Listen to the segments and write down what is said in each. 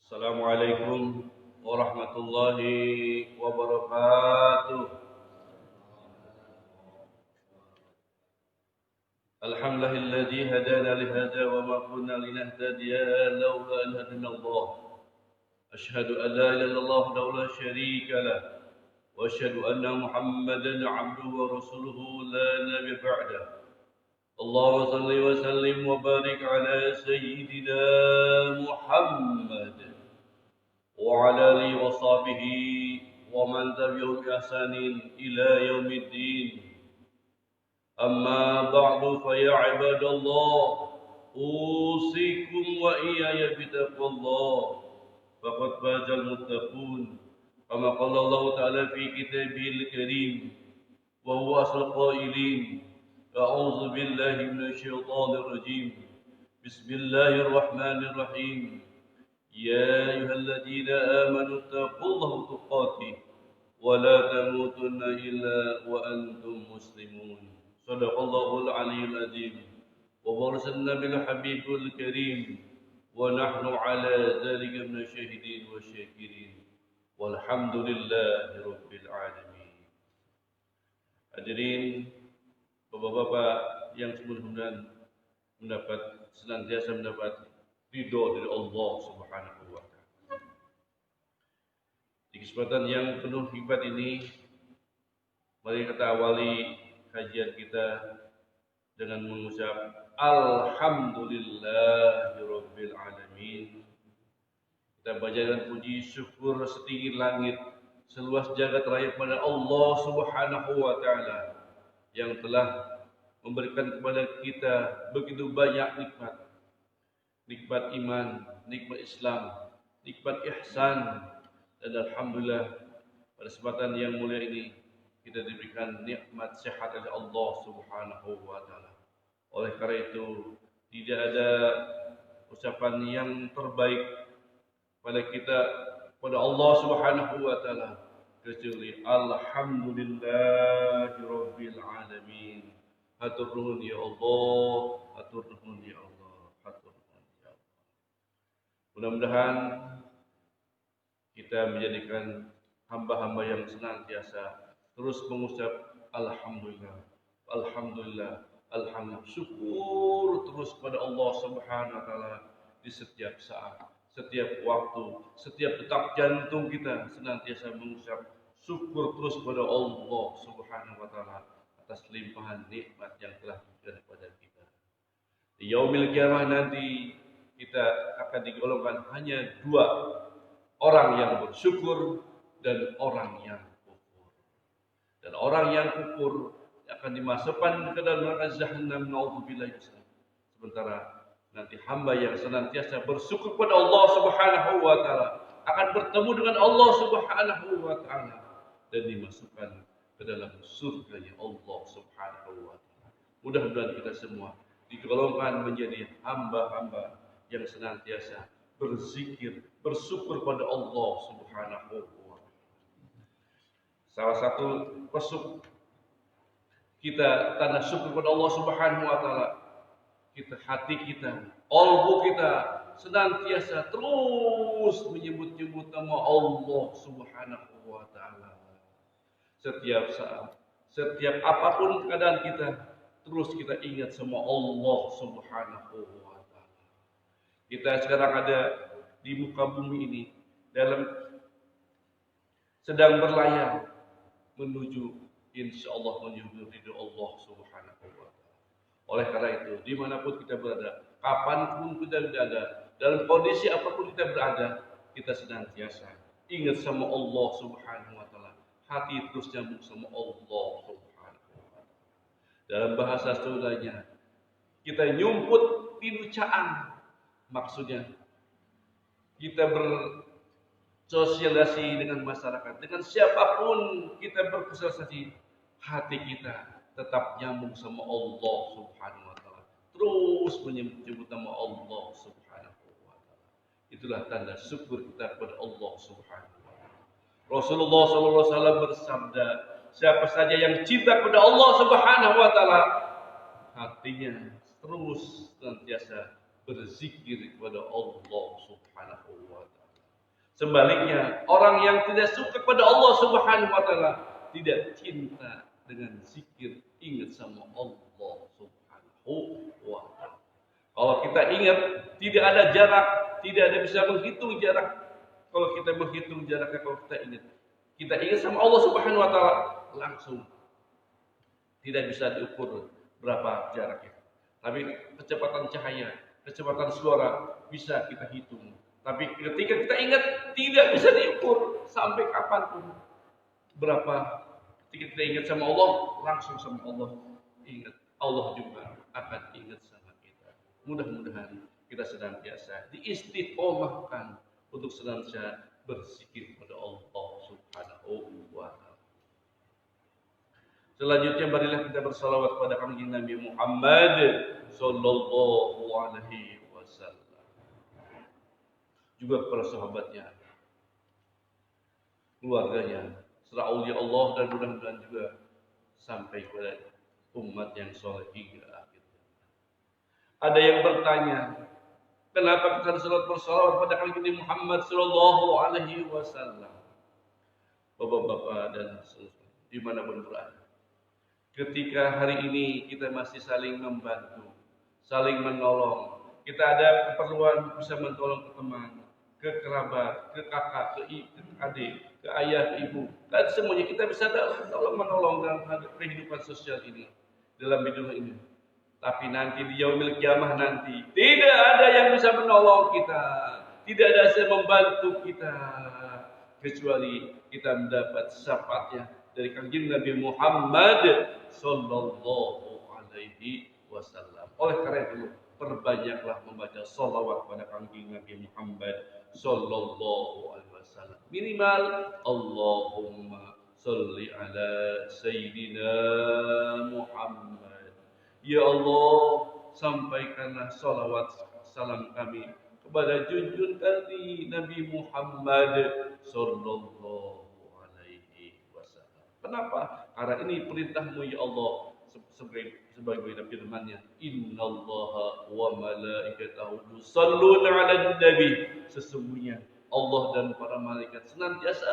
Assalamualaikum warahmatullahi wabarakatuh. Alhamdulillahilladzi hadana li hadza wa ma kunna linahtadiya laula an hadana Allah. Asyhadu an la ilaha illallah wahdahu la syarika lah wa asyhadu anna Muhammadan 'abduhu wa rasuluhu la nabiyya ba'dah. Allahumma shalli wa sallim wa barik ala sayyidina Muhammad وعلى آله وصحبه ومن تبعهم بإحسان إلى يوم الدين. أما بعد فيا عباد الله أوصيكم وإياي بتقوى الله فقد فاز المتقون كما قال الله تعالى في كتابه الكريم وهو أصدق القائلين أعوذ بالله من الشيطان الرجيم بسم الله الرحمن الرحيم يا أيها الذين آمنوا اتقوا الله تقاته ولا تموتن إلا وأنتم مسلمون. صدق الله العلي العظيم وبرسلنا بالحبيب الكريم ونحن على ذلك من الشاهدين والشاكرين والحمد لله رب العالمين. Hadirin bapak-bapak yang semoga senantiasa mendapat ridho dari Allah Subhanahu wa taala. Di kesempatan yang penuh hikmat ini, mari kita awali kajian kita dengan mengucap Alhamdulillahirabbil alamin. Kita bacakan puji syukur setinggi langit, seluas jagat raya kepada Allah Subhanahu wa taala yang telah memberikan kepada kita begitu banyak nikmat. Nikmat iman, nikmat Islam, nikmat ihsan, dan alhamdulillah pada kesempatan yang mulia ini kita diberikan nikmat sehat oleh Allah Subhanahu wa taala. Oleh karena itu tidak ada ucapan yang terbaik pada kita pada Allah Subhanahu wa taala kecuali alhamdulillahirabbil alamin. Hatur nuhun ya Allah, hatur nuhun ya Allah. Mudah-mudahan kita menjadikan hamba-hamba yang senantiasa terus mengucap Alhamdulillah, Alhamdulillah, Alhamdulillah. Syukur terus kepada Allah Subhanahu wa taala di setiap saat, setiap waktu, setiap detak jantung kita senantiasa mengucap syukur terus kepada Allah Subhanahu wa taala atas limpahan nikmat yang telah diberikan kepada kita. Di yaumil qiyamah nanti kita akan digolongkan hanya dua, orang yang bersyukur dan orang yang kufur. Dan orang yang kufur akan dimasukkan ke dalam neraka Jahannam, naudzubillahi. Sementara nanti hamba yang senantiasa bersyukur kepada Allah Subhanahu wa taala akan bertemu dengan Allah Subhanahu wa taala dan dimasukkan ke dalam surga Allah Subhanahu wa taala. Mudah-mudahan kita semua digolongkan menjadi hamba-hamba yang senantiasa berzikir, bersyukur pada Allah Subhanahu wa taala. Salah satu bentuk kita tanda syukur pada Allah Subhanahu wa taala, hati kita, qalbu kita senantiasa terus menyebut-nyebut nama Allah Subhanahu wa taala. Setiap saat, setiap apapun keadaan kita, terus kita ingat sama Allah Subhanahu wa taala. Kita sekarang ada di muka bumi ini sedang berlayar menuju insyaallah menuju ridho Allah Subhanahu wa taala. Oleh karena itu, dimanapun kita berada, kapanpun kita berada, dalam kondisi apapun kita berada, kita senantiasa ingat sama Allah Subhanahu wa taala. Hati terus nyambung sama Allah Subhanahu wa taala. Dalam bahasa Sundanya, kita nyumput pinucaan. Maksudnya kita bersosialisasi dengan masyarakat, dengan siapapun kita bersosialisasi, hati kita tetap nyambung sama Allah Subhanahu wa taala. Terus menyebut nama Allah Subhanahu wa taala. Itulah tanda syukur kita kepada Allah Subhanahu wa taala. Rasulullah sallallahu alaihi wasallam bersabda, siapa saja yang cinta kepada Allah Subhanahu wa taala, hatinya terus senantiasa berzikir kepada Allah Subhanahu wa taala. Sebaliknya, orang yang tidak suka kepada Allah Subhanahu wa taala, tidak cinta dengan zikir, ingat sama Allah Subhanahu wa taala. Kalau kita ingat, tidak ada jarak, tidak ada bisa menghitung jarak. Kalau kita menghitung jaraknya, kalau kita ingat sama Allah Subhanahu wa taala, langsung tidak bisa diukur berapa jaraknya. Tapi kecepatan cahaya, kecepatan suara bisa kita hitung. Tapi ketika kita ingat, tidak bisa diukur sampai kapanpun. Berapa ketika kita ingat sama Allah, langsung sama Allah. Ingat, Allah juga akan ingat sama kita. Mudah-mudahan kita senantiasa diistiqomahkan untuk senantiasa berzikir kepada Allah Subhanahu wa taala. Selanjutnya marilah kita bersalawat pada kanjeng Nabi Muhammad sallallahu alaihi wasallam. Juga kepada sahabatnya, keluarganya, serta aulia Allah, dan mudah-mudahan juga sampai kepada umat yang soleh hingga akhir. Ada yang bertanya, kenapa kita harus bersalawat pada kanjeng Nabi Muhammad sallallahu alaihi wasallam? Bapak-bapak dan saudara dimanapun berada, ketika hari ini kita masih saling membantu, saling menolong, kita ada keperluan bisa menolong ke teman, ke kerabat, ke kakak, ke adik, ke ayah, ke ibu, dan semuanya kita bisa menolong dalam kehidupan sosial ini, dalam hidup ini. Tapi nanti di yaumil kiamah nanti tidak ada yang bisa menolong kita, tidak ada yang membantu kita, kecuali kita mendapat syafaatnya dari kanjeng Nabi Muhammad sallallahu alaihi wasallam. Oleh karena itu, perbanyaklah membaca salawat pada kanjeng Nabi Muhammad sallallahu alaihi wasallam. Minimal Allahumma sholli ala sayyidina Muhammad. Ya Allah, sampaikanlah salawat salam kami kepada junjun kami Nabi Muhammad sallallahu alaihi wasallam. Kenapa? Karena ini perintahmu ya Allah, sebagai firman-Nya, innallaha wa malaikatahu yusholluna 'alan nabi. Sesungguhnya Allah dan para malaikat senantiasa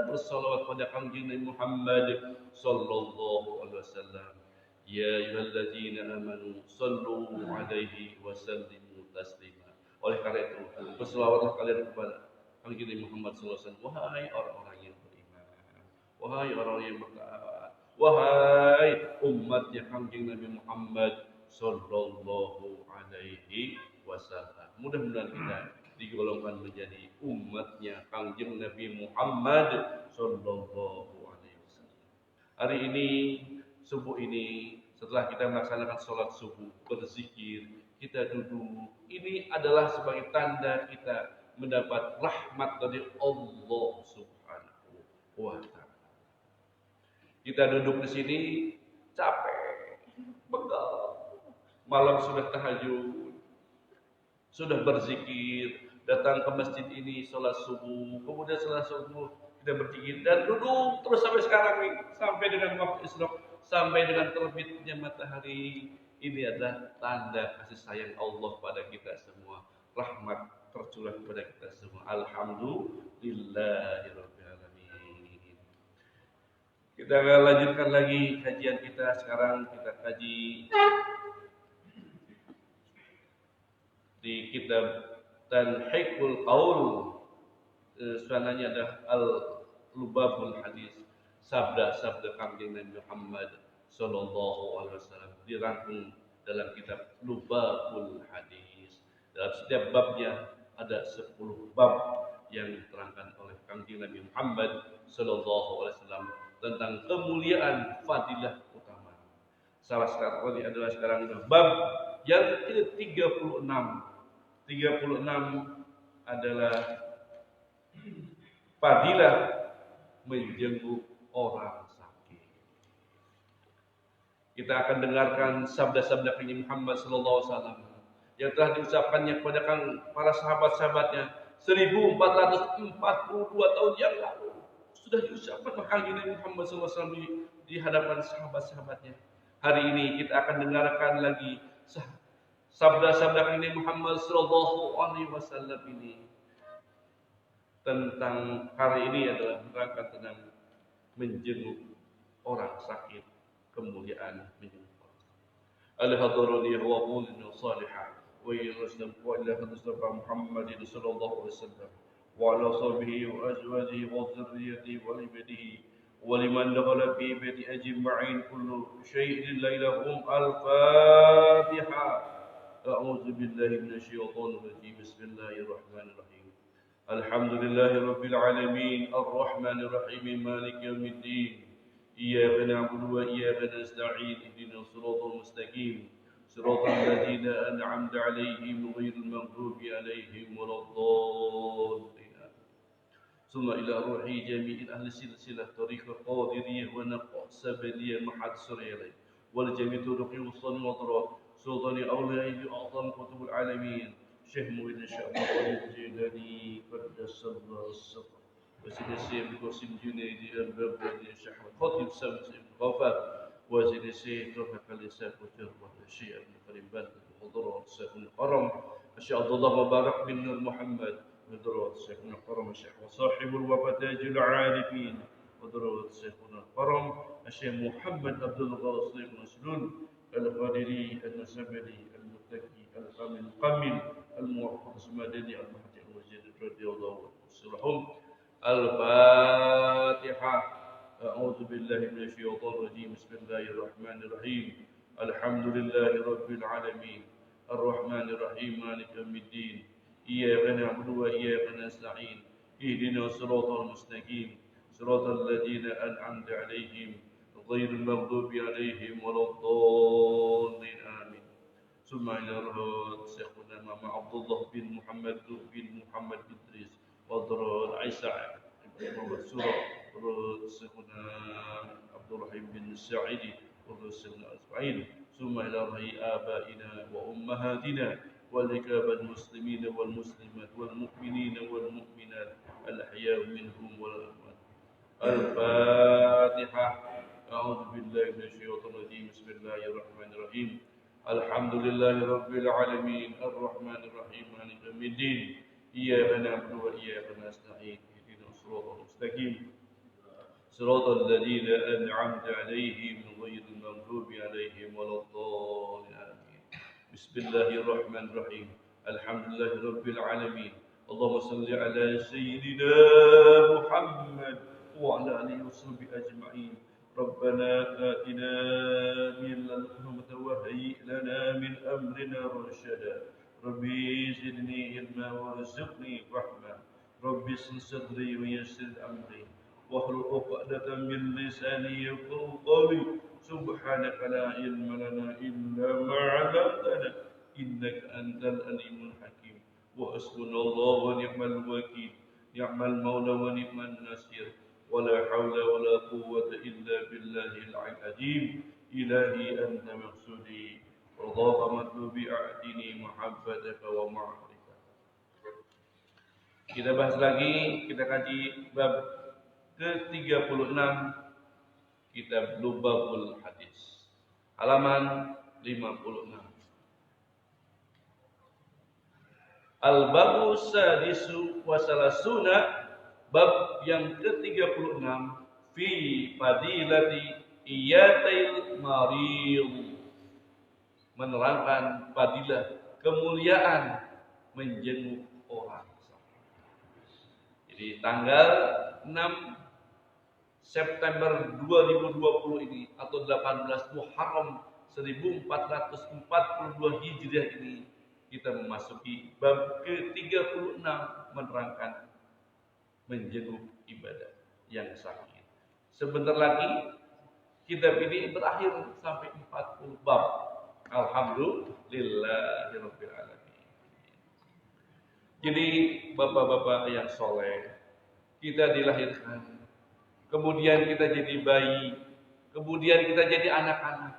bersalawat pada kanjeng Nabi Muhammad sallallahu alaihi wasallam. Ya ayyuhalladzina amanu shallu 'alaihi wa sallimu taslima. Oleh karena itu, berselawatlah kalian kepada kanjeng Nabi Muhammad sallallahu alaihi wasallam, wahai orang-orang yang beriman, wahai orang yang bertaat, wahai umatnya kanjeng Nabi Muhammad sallallahu alaihi wasallam. Mudah-mudahan kita digolongkan menjadi umatnya kanjeng Nabi Muhammad sallallahu alaihi wasallam. Hari ini, subuh ini, setelah kita melaksanakan sholat subuh, berzikir, kita duduk. Ini adalah sebagai tanda kita mendapat rahmat dari Allah Subhanahu wa taala. Kita duduk di sini capek, begal. Malam sudah tahajud, sudah berzikir, datang ke masjid ini sholat subuh, kemudian sholat subuh kita berzikir dan duduk terus sampai sekarang nih, sampai dengan waktu isyraq, sampai dengan terbitnya matahari. Ini adalah tanda kasih sayang Allah pada kita semua, rahmat tercurah kepada kita semua. Alhamdulillahirabbil alamin. Kita akan lanjutkan lagi kajian kita. Sekarang kita kaji di kitab Tanhiqul Qaul. Suananya adalah Al-Lubabul Hadis, sabda-sabda kanjeng Nabi Muhammad sallallahu alaihi wasallam, dirangkum dalam kitab Lubabul Hadis. Dalam setiap babnya ada 10 bab yang diterangkan oleh kanjeng Nabi Muhammad sallallahu alaihi wasallam tentang kemuliaan fadilah utama. Salah satu adalah sekarang bab yang ke-36. 36 adalah fadilah menjenguk orang sakit. Kita akan dengarkan sabda-sabda Nabi Muhammad sallallahu alaihi wasallam yang telah diucapkannya kepada para sahabat-sahabatnya 1442 tahun yang lalu. Sudah diucapkan oleh Nabi Muhammad sallallahu alaihi wasallam di hadapan sahabat-sahabatnya. Hari ini kita akan dengarkan lagi sabda-sabda Nabi Muhammad sallallahu alaihi wasallam ini tentang hari ini adalah menerangkan tentang menjenguk orang sakit, kemuliaan menjenguk orang. Al-hadarani wa qulna salihah wa ila hadisna Muhammad sallallahu alaihi wasallam wa ala sahbihi wa azwajihi wa dhurriyyatihi wa ibadihi wa liman dakhala fi baiti ajma'in kullu shay'in lailahum al-Fatihah. A'udzu billahi minasy syaithanir rajim. Bismillahirrahmanirrahim. Alhamdulillahi rabbil alamin arrahmanir rahim maliki yaumiddin. إياك نعبد وإياك نستعين اهدنا الصراط المستقيم صراط الذين أنعمت عليهم غير المغضوب عليهم ولا الضالين ثم إلى روح جميع أهل السلسلة طريق القادرية ونقصبلية محد سريري والجميع طرق وصل وطرق سلطان أولياء أعظم كتب العالمين شيخ مغيث الشعب الجيلاني قدس الله السر وسيد السيد القاسم جنيدي البابلي الشيخ الخطيب سامس بن غفار وسيد السيد توفيق الإساء وجربة الشيخ ابن كريم بن وضرورة الشيخ القرم الشيخ عبد الله مبارك بن محمد وضرورة الشيخ القرم الشيخ وصاحب الوفاة تاج العارفين وضرورة الشيخ القرم الشيخ محمد عبد الغاصب بن سلول القادري النسبلي المتقي القامل القمل الموفق المدني المهدي الوزير رضي الله عنه الفاتحة. أعوذ بالله من الشيطان الرجيم. بسم الله الرحمن الرحيم. الحمد لله رب العالمين الرحمن الرحيم مالك يوم الدين إياك نعبد وإياك نستعين اهدنا الصراط المستقيم صراط الذين أنعمت عليهم غير المغضوب عليهم ولا الضالين آمين. ثم إلى روح شيخنا عبد الله بن محمد إدريس وضرر عيسى محمد سورة وضرر سيدنا عبد الرحيم بن السعيدي وضرر سيدنا إسماعيل ثم إلى رأي آبائنا وأمهاتنا ولكاب المسلمين والمسلمات والمؤمنين والمؤمنات الأحياء منهم والأموات. الفاتحة. أعوذ بالله من الشيطان الرجيم. بسم الله الرحمن الرحيم. الحمد لله رب العالمين الرحمن الرحيم مالك يوم الدين إياك نعبد وإياك نستعين اهدنا الصراط المستقيم صراط الذين أنعمت عليهم غير المغضوب عليهم ولا الضالين آمين. بسم الله الرحمن الرحيم. الحمد لله رب العالمين اللهم صل على سيدنا محمد وعلى آله وصحبه أجمعين. ربنا آتنا من لدنك وهيئ لنا من أمرنا رشدا. ربي زدني علما وارزقني رحمة. ربي اشرح صدري ويسر أمري واحلل عقدة من لساني يفقهوا قولي. سبحانك لا علم لنا إلا ما علمتنا إنك أنت العليم الحكيم. وحسبنا الله ونعم الوكيل نعم المولى ونعم النصير ولا حول ولا قوة إلا بالله العلي العظيم. إلهي أنت مقصودي رضاك مطلوبي أعطني محبتك ومعرفتك. Kita bahas lagi, kita kaji bab ke-36 kitab Lubabul Hadis halaman 56. Al-babu sadisu wa salasuna, bab yang ke-36 fi fadilati iyatil marid, menerangkan fadilah kemuliaan menjenguk orang sakit. Jadi tanggal 6 September 2020 ini atau 18 Muharram 1442 Hijriah ini kita memasuki bab ke-36 menerangkan menjenguk ibadah yang sakit. Sebentar lagi kitab ini berakhir sampai 40 bab. Alhamdulillahirabbil alamin. Jadi bapak-bapak yang soleh, kita dilahirkan, kemudian kita jadi bayi, kemudian kita jadi anak-anak,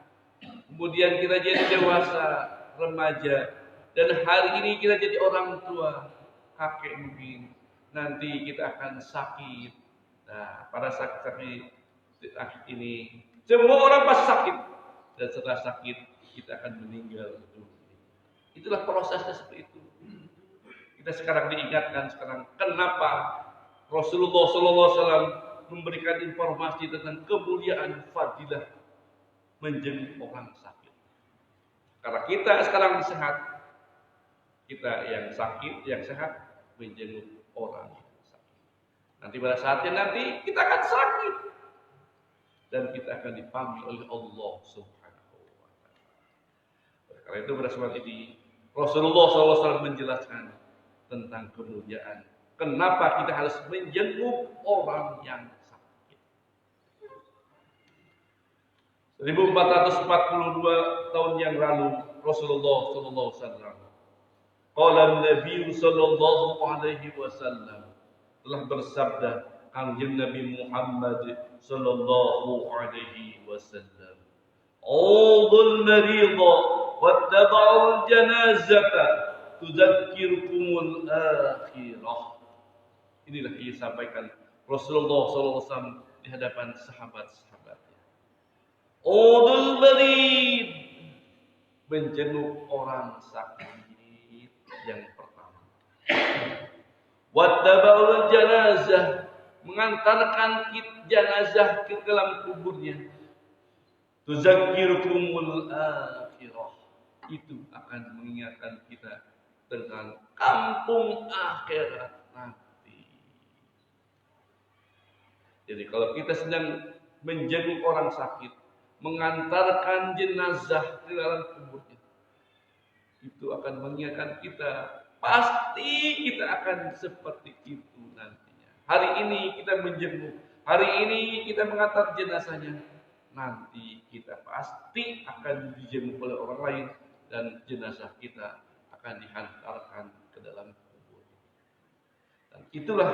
kemudian kita jadi dewasa, remaja, dan hari ini kita jadi orang tua, kakek mungkin. Nanti kita akan sakit. Nah, pada sakit ini, semua orang pasti sakit. Dan setelah sakit, kita akan meninggal dunia. Itulah prosesnya seperti itu. Kita sekarang diingatkan sekarang, kenapa Rasulullah SAW memberikan informasi tentang kemuliaan fadilah menjenguk orang sakit. Karena kita sekarang sehat, kita yang sakit, yang sehat menjenguk orang yang sakit. Nanti pada saatnya nanti kita akan sakit dan kita akan dipanggil oleh Allah Subhanahu wa taala. Karena itu pada saat ini Rasulullah SAW menjelaskan tentang kemuliaan. Kenapa kita harus menjenguk orang yang sakit? 1442 tahun yang lalu Rasulullah SAW, qala Nabi sallallahu alaihi wasallam, telah bersabda Kanjeng Nabi Muhammad sallallahu alaihi wasallam, "Udul maridha wattaba'ul janazata tudzakkirukumul akhirah." Inilah yang disampaikan Rasulullah SAW di hadapan sahabat-sahabatnya. Udul marid, menjenguk orang sakit yang pertama. Wattaba'ul janazah, mengantarkan jenazah ke dalam kuburnya. Tuzakkirukumul akhirah, itu akan mengingatkan kita tentang kampung akhirat nanti. Jadi kalau kita sedang menjenguk orang sakit, mengantarkan jenazah ke dalam kuburnya, itu akan mengingatkan kita, pasti kita akan seperti itu nantinya. Hari ini kita menjenguk, hari ini kita mengantar jenazahnya, nanti kita pasti akan dijenguk oleh orang lain dan jenazah kita akan dihantarkan ke dalam kubur. Dan itulah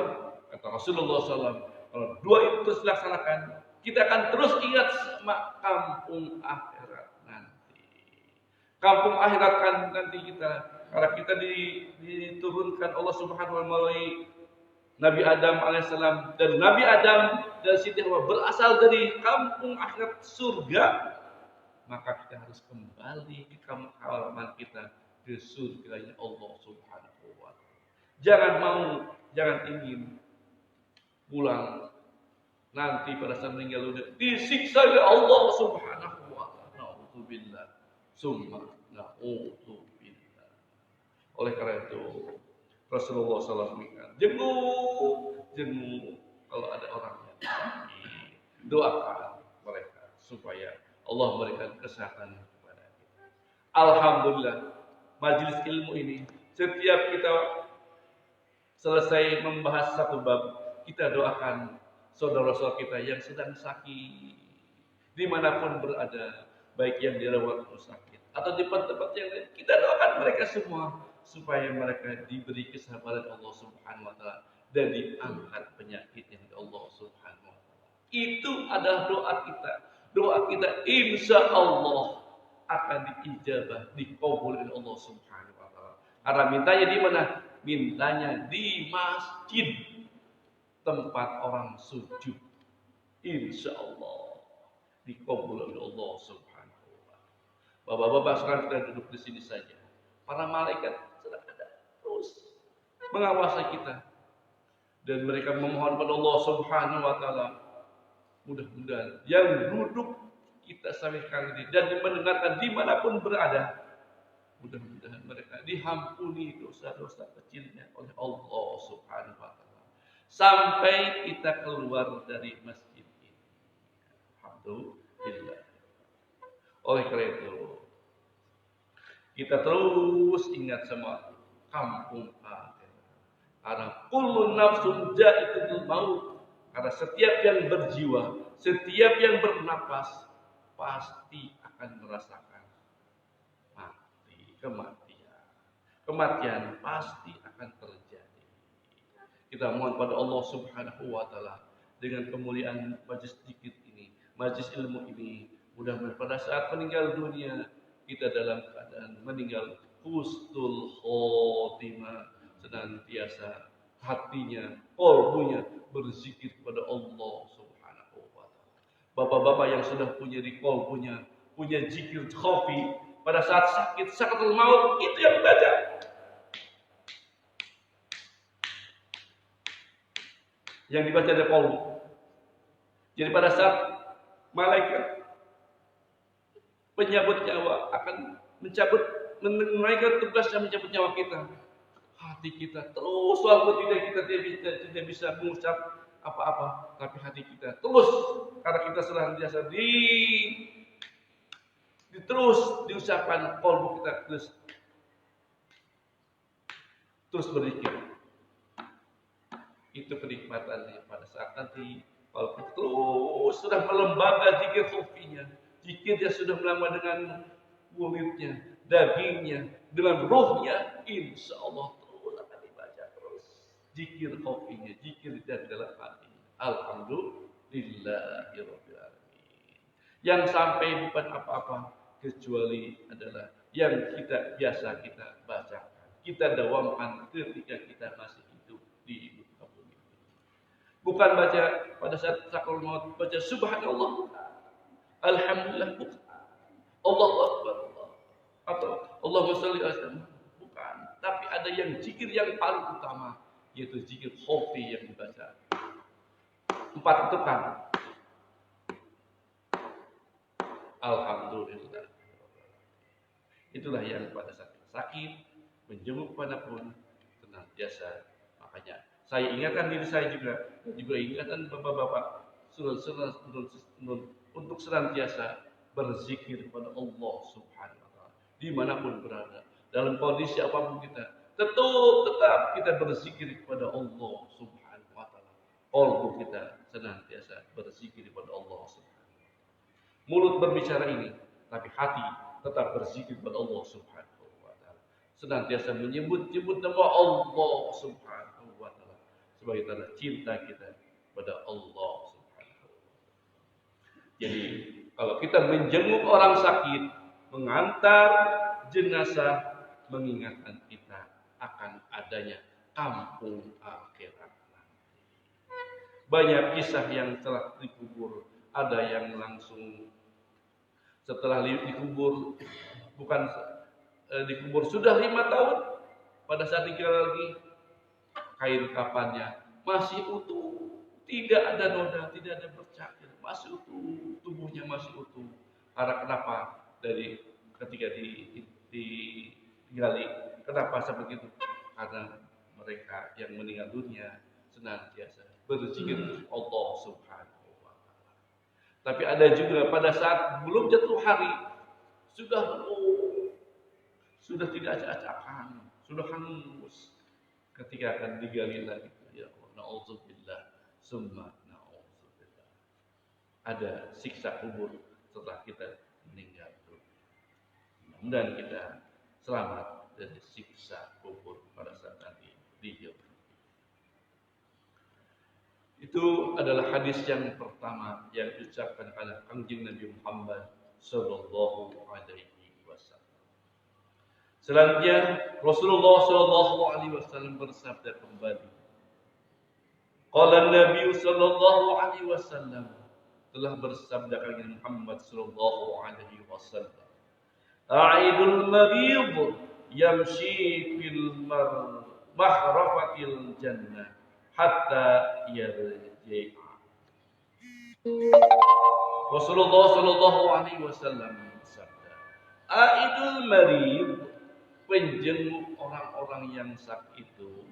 kata Rasulullah SAW, kalau dua itu terus dilaksanakan, kita akan terus ingat sama kampung akhirat nanti. Kampung akhirat kan nanti kita, karena kita diturunkan Allah Subhanahu wa taala melalui Nabi Adam alaihissalam, dan Nabi Adam dan Siti Hawa berasal dari kampung akhirat surga, maka kita harus kembali ke kampung halaman kita, ke surganya Allah Subhanahu wa taala. Jangan ingin pulang nanti pada saat meninggal dunia disiksa oleh Allah Subhanahu wa taala. Nauzubillah, summa nauzubillah. Oleh karena itu Rasulullah SAW mengatakan, jenguk kalau ada orang yang sakit, doakan mereka supaya Allah memberikan kesehatan kepada kita. Alhamdulillah, majelis ilmu ini setiap kita selesai membahas satu bab, kita doakan saudara-saudara kita yang sedang sakit dimanapun berada, baik yang dirawat rumah sakit atau di tempat yang lain, kita doakan mereka semua supaya mereka diberi kesabaran Allah Subhanahu wa taala dan diangkat penyakitnya dari Allah Subhanahu wa taala. Itu adalah doa kita. Doa kita insya Allah akan diijabah, dikabul oleh Allah Subhanahu wa taala. Karena mintanya di mana? Mintanya di masjid, tempat orang sujud. Insya Allah dikabul oleh Allah Subhanahu wa taala. Bapak-bapak sekarang kita duduk di sini saja. Para malaikat sedang ada terus mengawasi kita, dan mereka memohon pada Allah Subhanahu wa taala, mudah-mudahan yang duduk kita sampai kali ini dan mendengarkan dimanapun berada, mudah-mudahan mereka diampuni dosa-dosa kecilnya oleh Allah Subhanahu wa taala sampai kita keluar dari masjid ini. Alhamdulillah. Oleh karena itu kita terus ingat sama kampung akhirat. Karena kullu nafsun dha'iqatul maut. Karena setiap yang berjiwa, setiap yang bernapas pasti akan merasakan mati, kematian. Kematian pasti akan terjadi. Kita mohon pada Allah Subhanahu wa taala dengan kemuliaan majlis zikir ini, majlis ilmu ini, mudah-mudahan pada saat meninggal dunia kita dalam keadaan meninggal husnul khotimah, senantiasa hatinya, qalbunya berzikir kepada Allah Subhanahu wa taala. Bapak-bapak yang sudah punya di qalbunya, punya zikir khafi pada saat sakit sakaratul maut, itu yang baca. yang dibaca dari qalbu. Jadi pada saat malaikat penyabut nyawa akan menunaikan tugasnya mencabut nyawa kita, hati kita terus, walaupun kita tidak bisa mengucap apa-apa, tapi hati kita terus, karena kita senantiasa terus diucapkan, kalbu kita terus berzikir. Itu kenikmatannya pada saat nanti kalau terus sudah melembaga zikir khufinya, zikirnya sudah melama dengan kulitnya, dagingnya, dengan ruhnya, insya Allah terus akan dibaca terus zikir khufinya, zikir dari dalam hati. Alhamdulillahirabbil alamin. Yang sampai bukan apa-apa kecuali adalah yang biasa kita baca, kita dawamkan ketika kita masih hidup di muka bumi. Bukan baca pada saat sakaratul maut, baca subhanallah, alhamdulillah, bukan. Allahu akbar, atau Allahumma shalli ala, bukan. Tapi ada yang zikir yang paling utama, yaitu zikir khufi yang dibaca 4 ketukan. Alhamdulillah. Itulah yang pada saat sakit, menjenguk manapun, senantiasa. Makanya saya ingatkan diri saya juga ingatkan bapak-bapak, untuk senantiasa berzikir kepada Allah Subhanahu wa taala dimanapun berada, dalam kondisi apapun kita, tetap kita berzikir kepada Allah Subhanahu wa taala. Qalbu kita senantiasa berzikir kepada Allah Subhanahu wa taala. Mulut berbicara ini, tapi hati tetap berzikir kepada Allah Subhanahu wa taala. Senantiasa menyebut-nyebut nama Allah Subhanahu wa taala sebagai tanda cinta kita kepada Allah Subhanahu wa taala. Jadi kalau kita menjenguk orang sakit, mengantar jenazah, mengingatkan kita akan adanya kampung akhirat. Banyak kisah yang telah dikubur, ada yang langsung setelah dikubur, bukan dikubur sudah 5 tahun, pada saat tinggal lagi kain kafannya masih utuh, tidak ada noda, tidak ada bercak, masih utuh, tubuhnya masih utuh. Karena kenapa? Dari ketika digali, kenapa seperti itu? Karena mereka yang meninggal dunia senantiasa berzikir Allah Subhanahu wa taala. Tapi ada juga pada saat belum jatuh hari, sudah tidak acak-acakan, sudah hangus, ketika akan digali lagi, ya Allah, na'udzubillah, summa na'udzubillah. Ada siksa kubur setelah kita meninggal. Mudah-mudahan kita selamat dari siksa kubur pada saat nanti di jauh. Itu adalah hadis yang pertama yang diucapkan oleh Kanjeng Nabi Muhammad sallallahu alaihi wasallam. Selanjutnya Rasulullah sallallahu alaihi wasallam bersabda kembali. Qala Nabi sallallahu alaihi wasallam, telah bersabda Kanjeng Muhammad sallallahu alaihi wasallam, A'idul marid yamshi fil mahrafatil jannah hatta yarji'a. Rasulullah sallallahu alaihi wasallam bersabda, A'idul marid, penjenguk orang-orang yang sakit itu,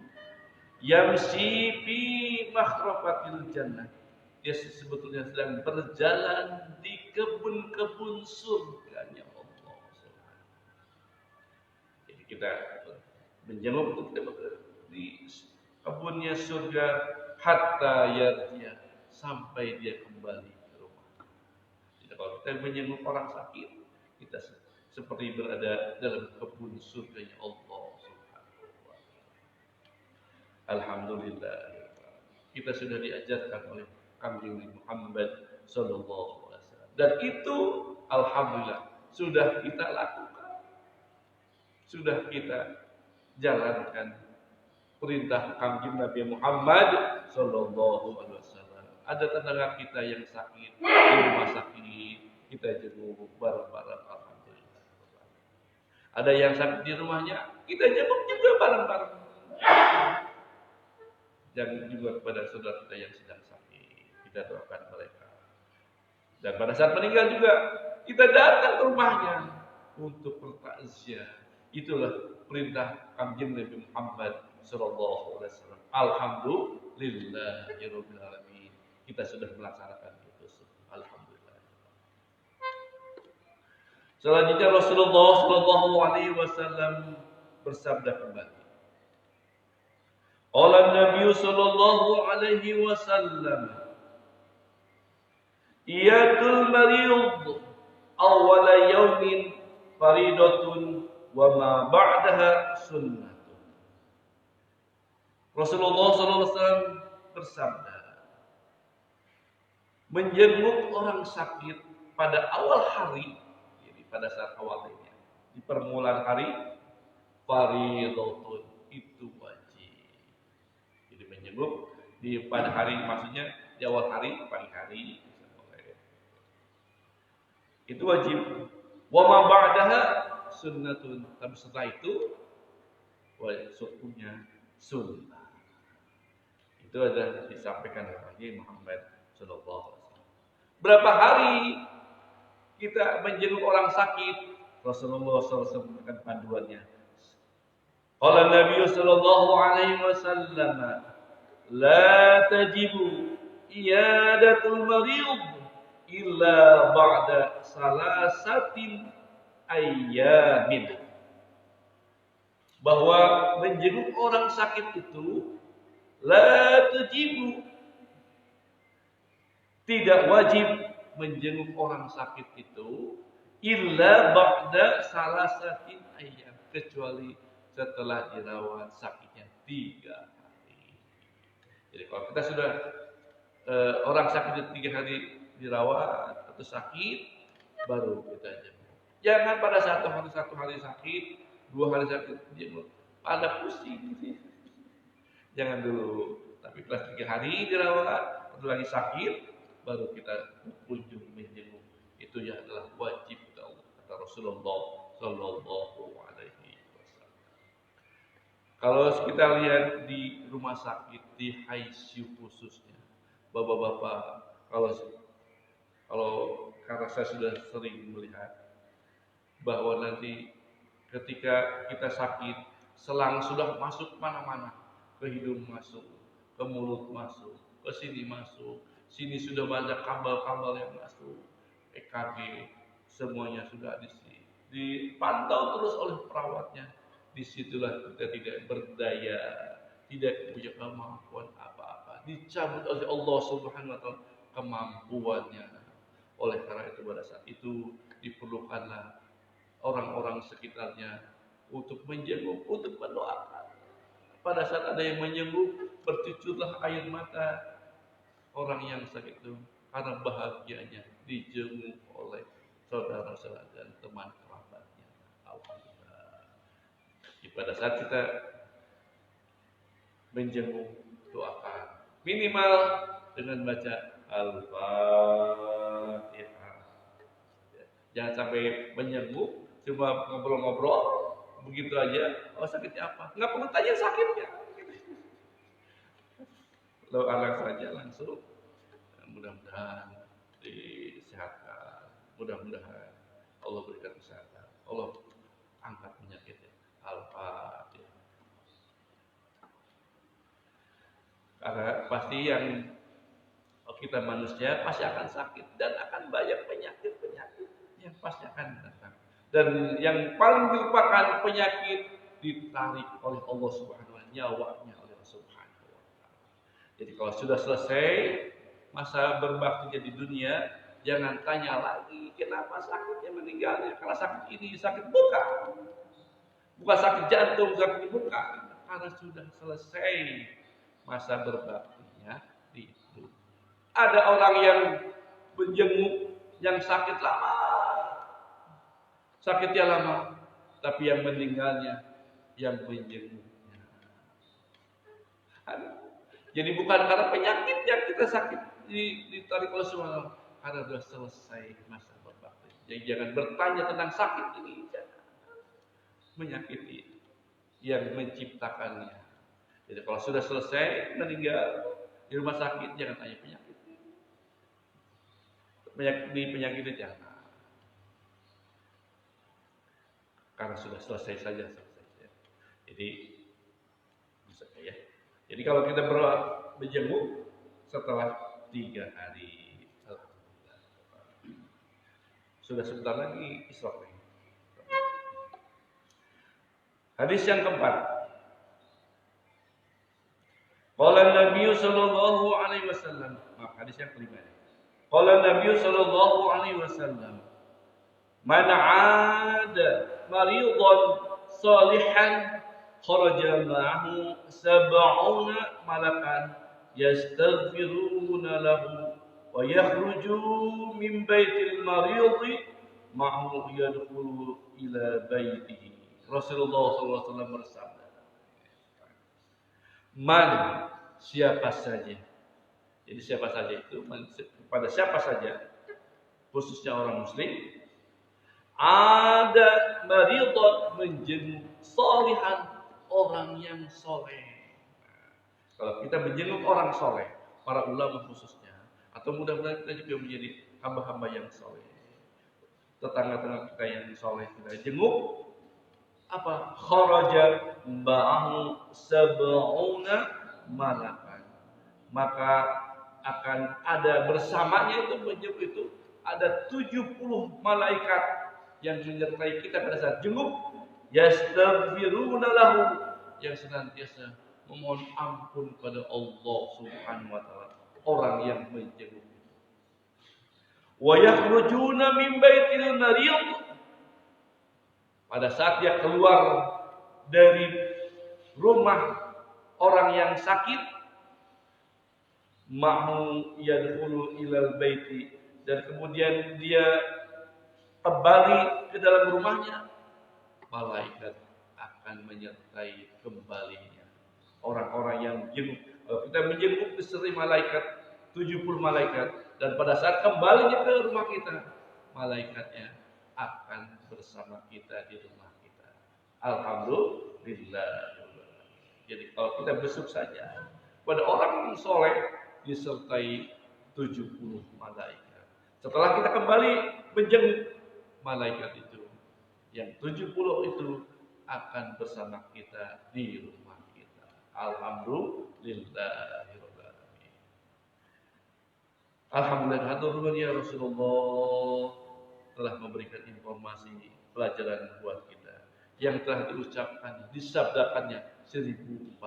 yamshi fi mahrafatil jannah, dia sebetulnya sedang berjalan di kebun-kebun surganya Allah. Jadi kita menjenguk di kebunnya surga hatta yarji'a, sampai dia kembali ke rumah. Jadi kalau kita menjenguk orang sakit, kita seperti berada dalam kebun surganya Allah Subhanahu wa taala. Alhamdulillah, kita sudah diajarkan oleh Kanjeng Muhammad sallallahu alaihi wasallam, dan itu alhamdulillah sudah kita lakukan, sudah kita jalankan perintah Kanjeng Nabi Muhammad sallallahu alaihi wasallam. Ada tetangga kita yang sakit di rumah sakit, kita jenguk bareng-bareng, alhamdulillah. Ada yang sakit di rumahnya, kita jenguk juga bareng-bareng. dan juga kepada saudara kita yang sedang sakit. Kita doakan mereka. Dan pada saat meninggal juga kita datang ke rumahnya untuk bertakziah. Itulah perintah Kanjeng Nabi Muhammad sallallahu alaihi wasallam. Alhamdulillahirabbil alamin. Kita sudah melaksanakan itu. Alhamdulillah. Selanjutnya Rasulullah sallallahu alaihi wasallam bersabda kembali. Qala Nabi sallallahu alaihi wasallam, Iyatul marid awwala yaumin faridatun wa ma ba'daha sunnatun. Rasulullah SAW bersabda, menjenguk orang sakit pada awal hari, jadi pada saat awal hari, di permulaan hari, faridatun, itu wajib. Jadi menjenguk pada hari, maksudnya di awal hari, pagi hari, itu wajib. Wa ma ba'daha sunnatun. Tapi setelah itu hukumnya sunnah. Itu ada disampaikan oleh Nabi Muhammad sallallahu alaihi wasallam. Berapa hari kita menjenguk orang sakit? Rasulullah SAW memberikan panduannya. Qala Nabi sallallahu alaihi wasallam, la tajibu iyadatul marid illa ba'da salasatin ayyamin. Bahwa menjenguk orang sakit itu la tujibu, tidak wajib menjenguk orang sakit itu illa ba'da salasatin ayyam, kecuali setelah dirawat sakitnya 3 hari. Jadi kalau kita sudah orang sakit 3 hari dirawat atau sakit, baru kita jenguk. Jangan pada satu hari sakit, 2 hari sakit jenguk, pada pusing. Jangan dulu. Tapi kelas 3 hari dirawat, atau lagi sakit, baru kita kunjung menjenguk. Itu ya adalah wajib kata Rasulullah sallallahu alaihi wasallam. Kalau kita lihat di rumah sakit, di ICU khususnya, bapak-bapak, kalau karena saya sudah sering melihat bahwa nanti ketika kita sakit, selang sudah masuk mana-mana, ke hidung masuk, ke mulut masuk, ke sini masuk, sini sudah banyak kabel-kabel yang masuk, EKG, semuanya sudah dipantau terus oleh perawatnya. Disitulah kita tidak berdaya, tidak punya kemampuan apa-apa, dicabut oleh Allah Subhanahu wa Ta'ala kemampuannya. Oleh karena itu pada saat itu diperlukanlah orang-orang sekitarnya untuk menjenguk, untuk mendoakan. Pada saat ada yang menjenguk, bercucurlah air mata orang yang sakit itu karena bahagianya dijenguk oleh saudara-saudara dan teman kerabatnya. Alhamdulillah. Pada saat kita menjenguk, doakan minimal dengan baca Al-Fatihah. Jangan sampai menjenguk cuma ngobrol-ngobrol begitu aja. Oh, sakitnya apa? Nggak perlu tanya sakitnya. Lo anak saja langsung. Mudah-mudahan disehatkan. Mudah-mudahan Allah berikan kesehatan. Allah angkat penyakitnya. Al-Fatihah. Karena pasti yang kita manusia pasti akan sakit dan akan banyak penyakit-penyakit yang pasti akan datang. Dan yang paling dilupakan penyakit ditarik oleh Allah Subhanahu wa Ta'ala, nyawanya oleh Allah Subhanahu wa Ta'ala. Jadi kalau sudah selesai masa berbaktinya di dunia, jangan tanya lagi kenapa sakitnya meninggalnya. Karena sakit ini sakit bukan sakit jantung, sakit bukan, karena sudah selesai masa berbaktinya di dunia. Ada orang yang menjenguk yang sakit lama, sakitnya lama, tapi yang meninggalnya yang menjenguknya. Jadi bukan karena penyakit yang kita sakit ditarik oleh semua, karena sudah selesai masa berbakti. Jadi jangan bertanya tentang sakit ini, jangan menyakiti yang menciptakannya, Jadi kalau sudah selesai meninggal di rumah sakit, jangan tanya penyakit. Penyakit itu jangan. Karena sudah selesai saja. Jadi bisa ya. Jadi kalau kita berjenguk setelah 3 hari, sudah sebentar lagi Isra. Hadis yang keempat. Qala Nabi sallallahu alaihi wasallam. Hadis yang kelima. Qala Nabi sallallahu alaihi wasallam. Man 'ada maridan salihan kharaja ma'ahu sab'una malakan yastaghfiruna lahu wa yakhruju min baitil marid ma'ahu yadkhulu ila baitihi. Rasulullah SAW bersabda, man, siapa saja. Jadi siapa saja itu, pada siapa saja, khususnya orang muslim, ada maridon, menjenguk solihan, orang yang soleh. Kalau kita menjenguk orang soleh, para ulama khususnya, atau mudah-mudahan kita juga menjadi hamba-hamba yang soleh, tetangga-tetangga kita yang soleh kita jenguk, apa? Kharaja ma'ahu sab'una malakan. Maka akan ada bersamanya itu menjenguk itu ada 70 malaikat yang menyertai kita pada saat jenguk, yastaghfiruna lahu, yang senantiasa memohon ampun pada Allah Subhanahu wa taala, orang yang menjenguk. Wa yakhrujuna min baitil marid, pada saat dia keluar dari rumah orang yang sakit, ma'hu yadkhulu ilal baiti, dan kemudian dia kembali ke dalam rumahnya, malaikat akan menyertai kembalinya. Orang-orang yang menjenguk, kalau kita menjenguk disertai malaikat, 70 malaikat, dan pada saat kembalinya ke rumah kita, malaikatnya akan bersama kita di rumah kita. Alhamdulillah. Jadi kalau kita besuk saja pada orang yang soleh disertai 70 malaikat. Setelah kita kembali menjenguk, malaikat itu yang 70 itu akan bersama kita di rumah kita. Alhamdulillah. Alhamdulillah, haturun ya Rasulullah telah memberikan informasi pelajaran buat kita yang telah diucapkan, disabdakannya 1442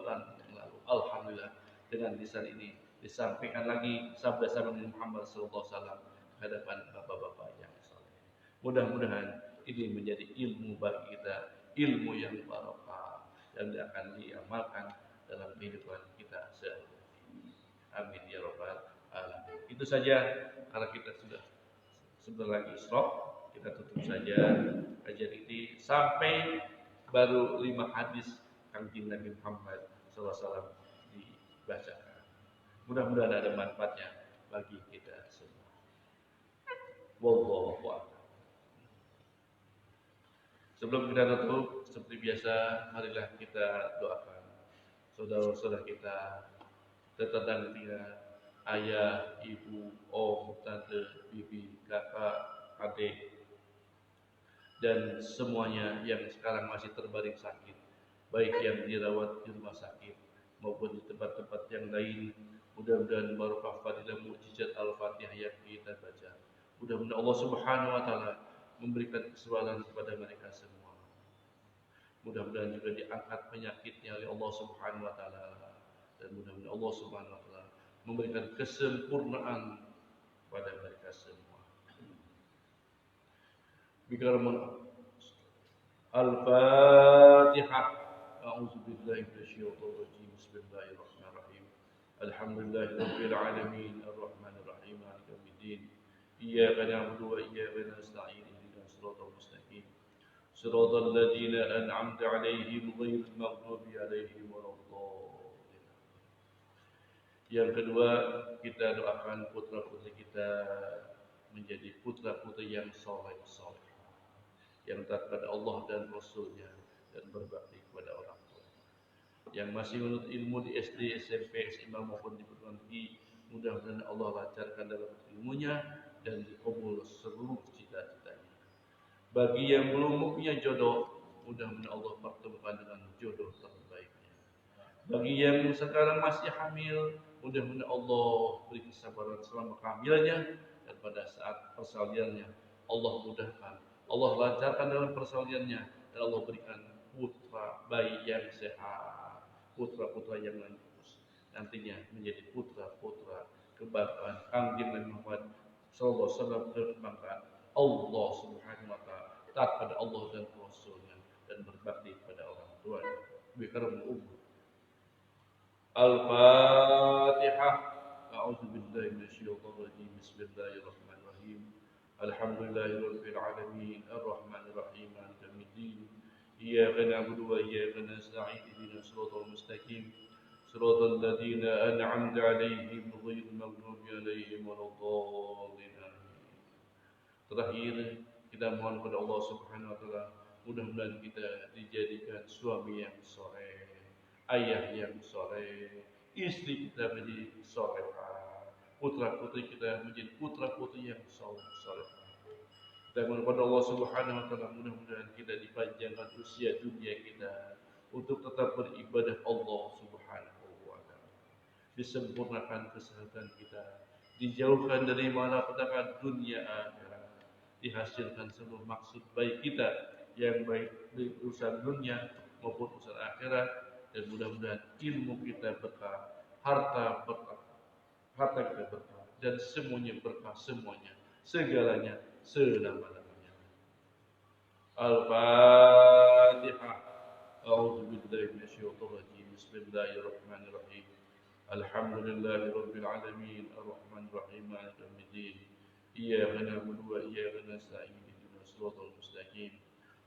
tahun yang lalu. Alhamdulillah, dengan lisan ini disampaikan lagi sabda-sabda Muhammad SAW ke hadapan bapak-bapak yang saleh. Mudah-mudahan ini menjadi ilmu bagi kita, ilmu yang barokah dan akan diamalkan dalam kehidupan kita sehari-hari. Amin ya rabbal alamin. Itu saja, karena kita sudah sebentar lagi Isra, kita tutup saja kajian ini sampai baru 5 hadis Kanjeng Nabi Muhammad SAW dibacakan. Mudah-mudahan ada manfaatnya bagi kita semua. Wallahu a'lam. Sebelum kita tutup, seperti biasa, marilah kita doakan saudara-saudara kita, tetangga kita, ayah, ibu, om, tante, bibi, kakak, adik, dan semuanya yang sekarang masih terbaring sakit, baik yang dirawat di rumah sakit maupun di tempat-tempat yang lain. Mudah-mudahan barokah fadilah mukjizat Al-Fatihah yang kita baca. Mudah-mudahan Allah Subhanahu wa taala memberikan keselamatan kepada mereka semua. Mudah-mudahan juga diangkat penyakitnya oleh Allah Subhanahu wa taala, dan mudah-mudahan Allah Subhanahu wa taala memberikan kesempurnaan pada mereka semua. Bikaram Al-Fatihah. A'udzubillahi minasyaitonir rajim. Bismillahirrahmanirrahim. Alhamdulillahirabbil alamin, arrahmanir rahim, maliki yaumiddin. Iyyaka na'budu wa iyyaka nasta'in. Ihdinas siratal mustaqim. Siratal ladzina an'amta 'alaihim ghairil maghdubi 'alaihim waladdallin. Yang kedua, kita doakan putra-putri kita menjadi putra-putri yang soleh, yang taat kepada Allah dan Rasulnya dan berbakti kepada orang tua. yang masih menuntut ilmu di SD, SMP, SMA maupun di perguruan tinggi, mudah-mudahan Allah lancarkan dalam ilmunya dan dikabul seluruh cita-citanya. Bagi yang belum mempunyai jodoh, mudah-mudahan Allah pertemukan dengan jodoh terbaiknya. Bagi yang sekarang masih hamil, mudah-mudahan Allah beri kesabaran selama kehamilannya dan pada saat persalinan Allah mudahkan, Allah lancarkan dalam persaliannya dan Allah berikan putra bayi yang sehat, putra-putra yang nantinya menjadi putra-putra kebanggaan Kangjeng Nabi Muhammad sallallahu alaihi wasallam, kebanggaan Allah Subhanahu wa taala, taat pada Allah dan Rasulnya dan berbakti pada orang tuanya. Bikaram umur. Al-Fatihah. A'udzu billahi minasyaitonir rajim. Bismillahirrahmanirrahim. Alhamdulillahirabbil alamin, arrahmanir rahim, maliki yaumiddin. Iyyaka na'budu wa iyyaka nasta'in. Ihdinas siratal mustaqim. Siratal ladzina an'amta 'alaihim ghairil maghdubi 'alaihim waladdallin. Terakhir kita mohon kepada Allah Subhanahu wa taala, mudah-mudahan kita dijadikan suami yang saleh, ayah yang soleh, istri kita menjadi solehah, putra-putri kita menjadi putra-putri yang soleh. Kita mohon kepada Allah Subhanahu wa taala, mudah-mudahan kita dipanjangkan usia dunia kita untuk tetap beribadah Allah Subhanahu wa taala. Disempurnakan kesehatan kita, dijauhkan dari malapetaka dunia akhirat, dihasilkan seluruh maksud baik kita yang baik di urusan dunia maupun urusan akhirat, dan mudah-mudahan ilmu kita berkah, harta berkah, harta kita berkah, dan semuanya berkah, semuanya, segalanya, selama-lamanya. Al-Fatihah. A'udzu billahi minasyaitonir rajim. Bismillahirrahmanirrahim. Alhamdulillahi rabbil alamin, arrahmanir rahim, maliki yaumiddin. Iyyaka na'budu wa iyyaka nasta'in. Ihdinas siratal mustaqim.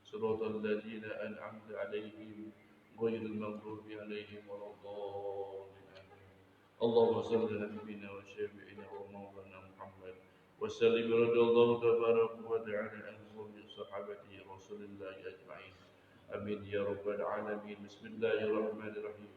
Siratal ladzina an'amta 'alaihim ghairil maghdubi 'alaihim waladdallin. Allahumma shalli 'ala nabiyyina wa syafi'ina wa maulana Muhammad wa sallim radhiyallahu tabaraka wa ta'ala an sahabati Rasulillah ajma'in. Amin ya rabbal alamin. Bismillahirrahmanirrahim.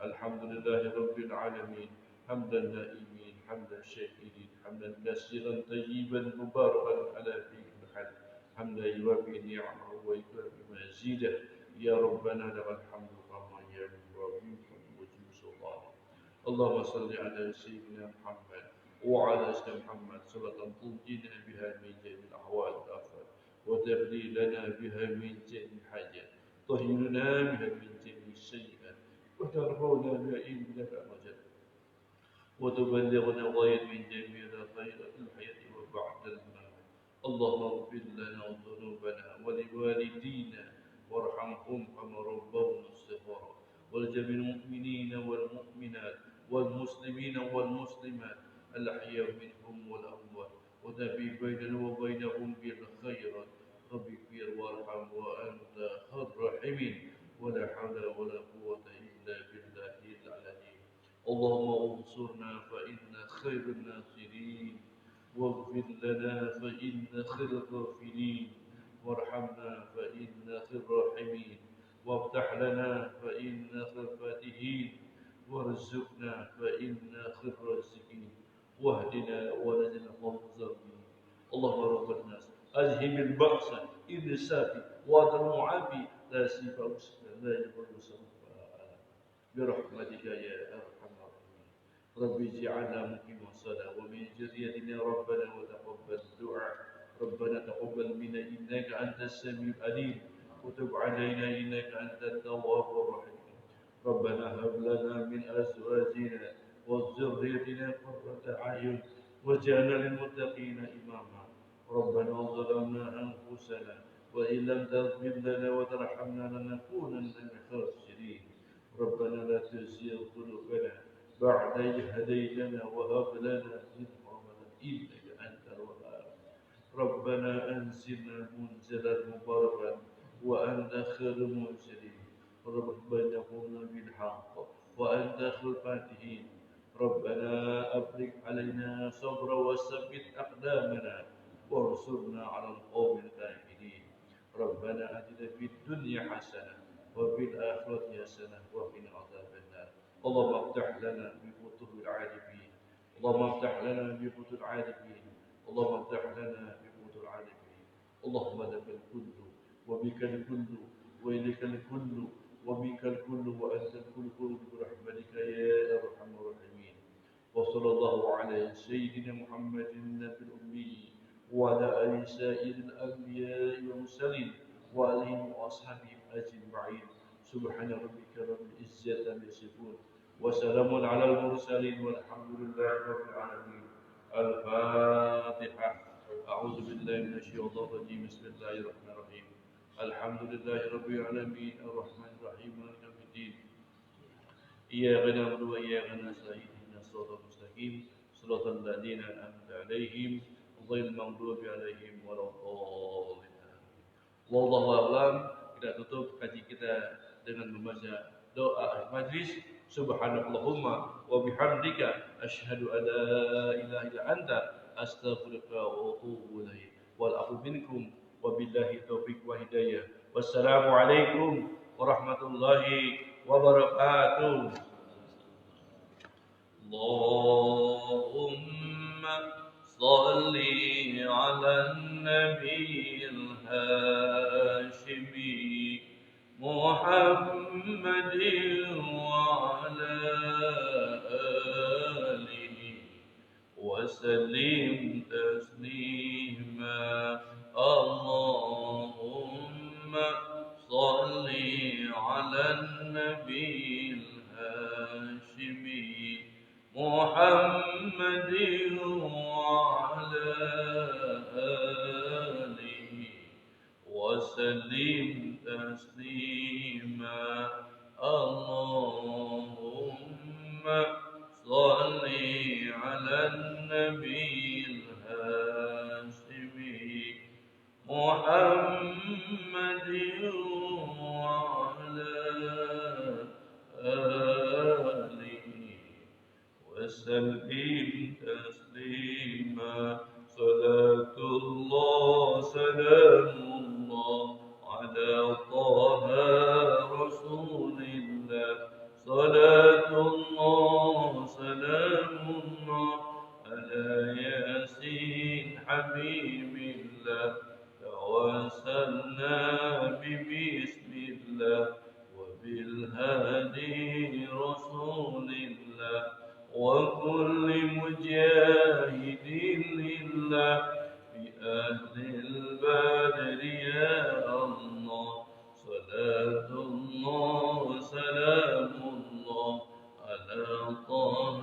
Alhamdulillahi rabbil alamin. Hamdan na'imin, hamdan syakirin, hamdan katsiran tayyiban mubarakan ala fihi al-hal. Hamdan yuwafi ni'amahu wa yukafi mazidah. Ya Rabbana lakal hamdu kama yanbaghi li wajhi sultanik. Allahumma salli ala sayyidina Muhammad wa ala ali Muhammad salatan tunjina biha min jami'il ahwal wal afat wa taqdi lana biha min jami'il hajat, tahhirna biha min jami'is sayyi'at wa tarfa'una biha indaka rajat wa tuballighuna ghayat min jami'il khairat fil hayati wa ba'da al-mamat. Allahumma ighfir lana dhunubana wa liwalidina وارحمهم كما ربونا صغارا ولجميع المؤمنين والمؤمنات والمسلمين والمسلمات الأحياء منهم والأموات ونبي بيننا وبينهم بالخيرات. رب اغفر وارحم وأنت خير الراحمين ولا حول ولا قوة إلا بالله العلي. اللهم انصرنا فإن خير الناصرين واغفر لنا فإن خير الغافلين وارحمنا فإن خير الراحمين وافتح لنا فإن خير الفاتحين وارزقنا فإن خير الرازقين واهدنا ونجنا الظالمين. اللهم رب الناس أذهب البأس إنساب وضر لا سيف لا يضر برحمتك يا أرحم الراحمين. رب اجعلنا مقيم الصلاة ومن ذريتنا ربنا وتقبل الدعاء. ربنا تقبل منا إنك أنت السميع العليم وتب علينا إنك أنت التواب الرحيم. ربنا هب لنا من أزواجنا وذريتنا قرة أعين واجعلنا للمتقين إماما. ربنا ظلمنا أنفسنا وإن لم تغفر لنا وترحمنا لنكونن من الخاسرين. ربنا لا تزغ قلوبنا بعد إذ هديتنا وهب لنا من رحمتك إنك أنت الوهاب. ربنا أنزلنا منزلا مباركا وأنت خير المنزلين. ربنا قلنا بالحق وأنت خير الفاتحين. ربنا أفرغ علينا صبرا وثبت أقدامنا وانصرنا على القوم الكافرين. ربنا آتنا في الدنيا حسنة وفي الآخرة حسنة وقنا عذاب اللهم افتح لنا بفتوح العارفين اللهم افتح لنا بفتوح العارفين اللهم افتح لنا بفتوح العارفين اللهم لك الكل وبك الكل وإليك الكل وبك الكل وأنت الكل برحمتك يا أرحم الراحمين وصلى الله على سيدنا محمد النبي الأمي وعلى آل سائر الأنبياء والمرسلين وآلهم وأصحابهم أجمعين سبحان ربك رب العزة عما يصفون وسلام على المرسلين والحمد لله رب العالمين. الفاتحة. أعوذ بالله من الشيطان الرجيم. بسم الله الرحمن الرحيم. الحمد لله رب العالمين الرحمن الرحيم مالك يوم الدين. إياك نعبد وإياك نستعين اهدنا الصراط المستقيم صراط الذين أنعمت عليهم غير المغضوب عليهم ولا الضالين. Wallahu a'lam. Kita tutup kaji kita dengan membaca doa akhir majlis. Subhanallahumma wa bihamdika asyhadu an la ilaha illa anta astaghfiruka wa atubu ilaik. Wal afu minkum wa billahi taufiq wa hidayah. Wassalamu alaikum warahmatullahi wabarakatuh. Allahumma salli ala nabi al-hashimi Muhammadin wa ala alihi wa sallim taslima. Allahumma salli ala nabi al-hashimi Muhammadin wa ala alihi wa sallim taslima. Allahumma salli ala nabi al-hashimi Muhammadin wa ala alihi وسلم تسليما. صلاة الله سلام الله على طه رسول الله. صلاة الله سلام الله على ياسين حبيب الله. توسلنا ببسم الله وبالهادي رسول الله وكل مجاهد لله بأهل البدر يا الله. صلاة الله سلام الله على طه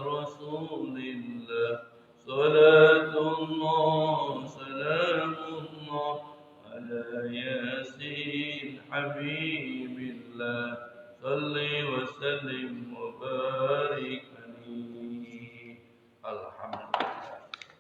رسول الله. صلاة الله سلام الله على ياسين حبيب الله. صل